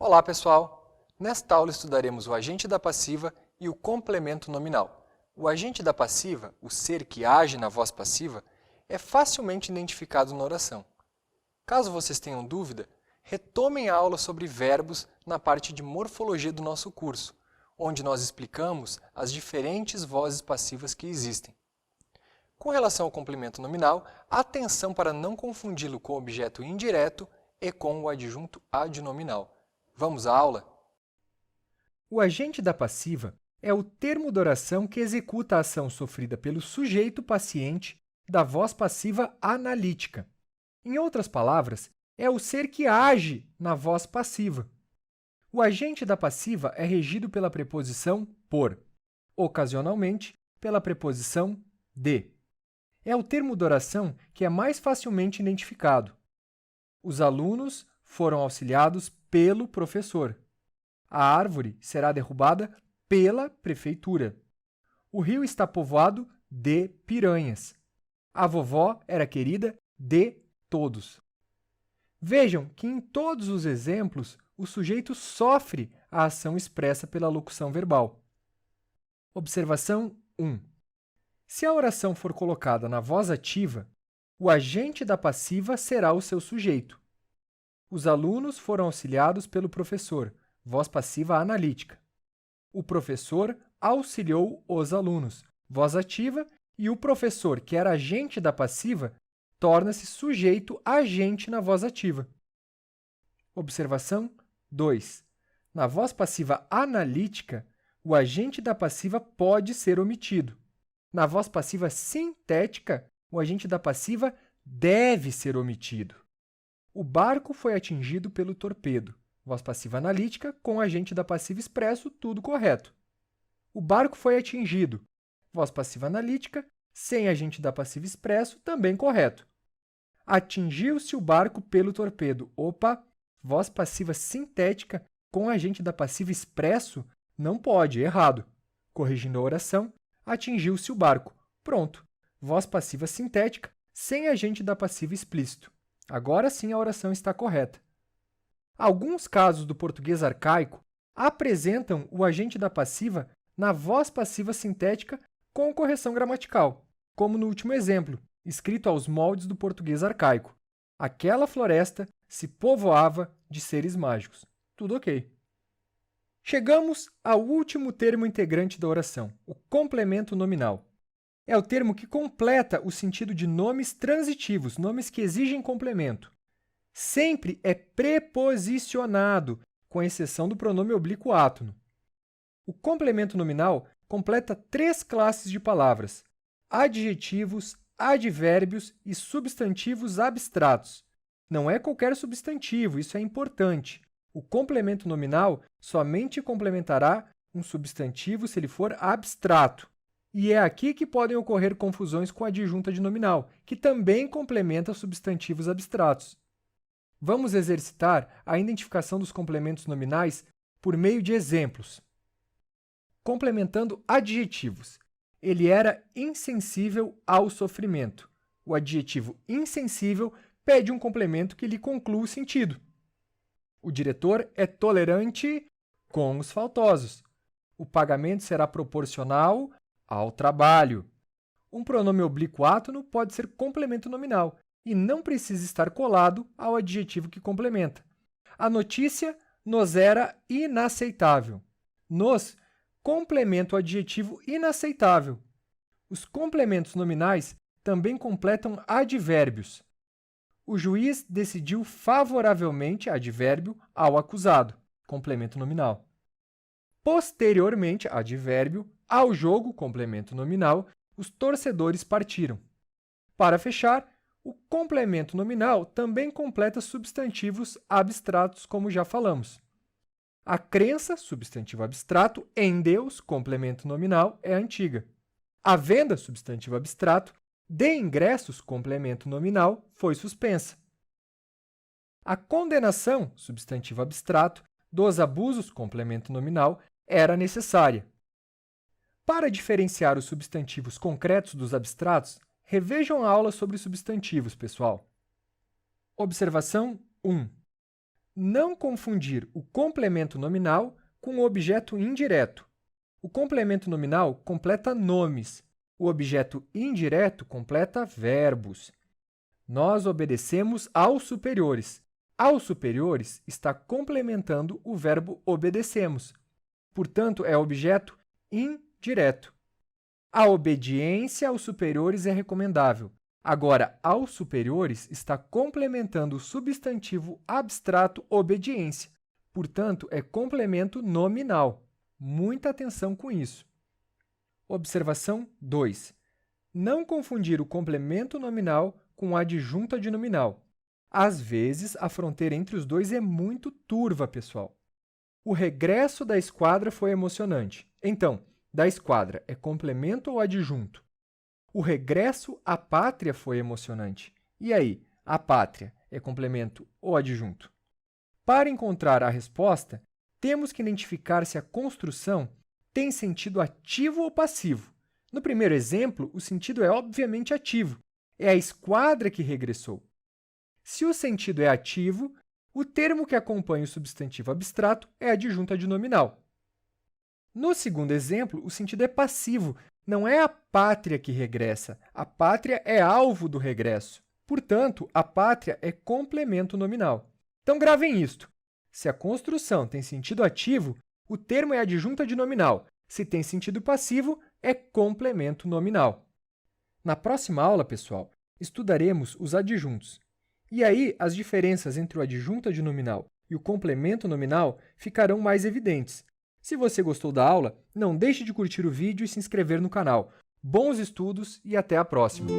Olá, pessoal! Nesta aula estudaremos o agente da passiva e o complemento nominal. O agente da passiva, o ser que age na voz passiva, é facilmente identificado na oração. Caso vocês tenham dúvida, retomem a aula sobre verbos na parte de morfologia do nosso curso, onde nós explicamos as diferentes vozes passivas que existem. Com relação ao complemento nominal, atenção para não confundi-lo com o objeto indireto e com o adjunto adnominal. Vamos à aula? O agente da passiva é o termo da oração que executa a ação sofrida pelo sujeito paciente da voz passiva analítica. Em outras palavras, é o ser que age na voz passiva. O agente da passiva é regido pela preposição por, ocasionalmente pela preposição de. É o termo da oração que é mais facilmente identificado. Os alunos foram auxiliados pelo professor. A árvore será derrubada pela prefeitura. O rio está povoado de piranhas. A vovó era querida de todos. Vejam que em todos os exemplos, o sujeito sofre a ação expressa pela locução verbal. Observação 1. Se a oração for colocada na voz ativa, o agente da passiva será o seu sujeito. Os alunos foram auxiliados pelo professor, voz passiva analítica. O professor auxiliou os alunos, voz ativa, e o professor, que era agente da passiva, torna-se sujeito agente na voz ativa. Observação 2. Na voz passiva analítica, o agente da passiva pode ser omitido. Na voz passiva sintética, o agente da passiva deve ser omitido. O barco foi atingido pelo torpedo. Voz passiva analítica com agente da passiva expresso, tudo correto. O barco foi atingido. Voz passiva analítica sem agente da passiva expresso, também correto. Atingiu-se o barco pelo torpedo. Opa! Voz passiva sintética com agente da passiva expresso, não pode, errado. Corrigindo a oração, atingiu-se o barco. Pronto. Voz passiva sintética sem agente da passiva explícito. Agora sim a oração está correta. Alguns casos do português arcaico apresentam o agente da passiva na voz passiva sintética com correção gramatical, como no último exemplo, escrito aos moldes do português arcaico. Aquela floresta se povoava de seres mágicos. Tudo ok. Chegamos ao último termo integrante da oração, o complemento nominal. É o termo que completa o sentido de nomes transitivos, nomes que exigem complemento. Sempre é preposicionado, com exceção do pronome oblíquo átono. O complemento nominal completa 3 classes de palavras: adjetivos, advérbios e substantivos abstratos. Não é qualquer substantivo, isso é importante. O complemento nominal somente complementará um substantivo se ele for abstrato. E é aqui que podem ocorrer confusões com a adjunta de nominal, que também complementa substantivos abstratos. Vamos exercitar a identificação dos complementos nominais por meio de exemplos. Complementando adjetivos. Ele era insensível ao sofrimento. O adjetivo insensível pede um complemento que lhe conclua o sentido. O diretor é tolerante com os faltosos. O pagamento será proporcional ao trabalho. Um pronome oblíquo átono pode ser complemento nominal e não precisa estar colado ao adjetivo que complementa. A notícia nos era inaceitável. Nos complementa o adjetivo inaceitável. Os complementos nominais também completam advérbios. O juiz decidiu favoravelmente, advérbio, ao acusado, complemento nominal. Posteriormente, advérbio, ao jogo, complemento nominal, os torcedores partiram. Para fechar, o complemento nominal também completa substantivos abstratos, como já falamos. A crença, substantivo abstrato, em Deus, complemento nominal, é antiga. A venda, substantivo abstrato, de ingressos, complemento nominal, foi suspensa. A condenação, substantivo abstrato, dos abusos, complemento nominal, era necessária. Para diferenciar os substantivos concretos dos abstratos, revejam a aula sobre substantivos, pessoal. Observação 1. não confundir o complemento nominal com o objeto indireto. O complemento nominal completa nomes. O objeto indireto completa verbos. Nós obedecemos aos superiores. Aos superiores está complementando o verbo obedecemos. Portanto, é objeto indireto. A obediência aos superiores é recomendável. Agora, aos superiores está complementando o substantivo abstrato obediência. Portanto, é complemento nominal. Muita atenção com isso. Observação 2. Não confundir o complemento nominal com a adjunta de nominal. Às vezes, a fronteira entre os dois é muito turva, pessoal. O regresso da esquadra foi emocionante. Então, da esquadra é complemento ou adjunto? O regresso à pátria foi emocionante. E aí, a pátria é complemento ou adjunto? Para encontrar a resposta, temos que identificar se a construção tem sentido ativo ou passivo. No primeiro exemplo, o sentido é obviamente ativo. É a esquadra que regressou. Se o sentido é ativo, o termo que acompanha o substantivo abstrato é adjunta de nominal. No segundo exemplo, o sentido é passivo. Não é a pátria que regressa. A pátria é alvo do regresso. Portanto, a pátria é complemento nominal. Então, gravem isto. Se a construção tem sentido ativo, o termo é adjunta de nominal. Se tem sentido passivo, é complemento nominal. Na próxima aula, pessoal, estudaremos os adjuntos. E aí, as diferenças entre o adjunta de nominal e o complemento nominal ficarão mais evidentes. Se você gostou da aula, não deixe de curtir o vídeo e se inscrever no canal. Bons estudos e até a próxima!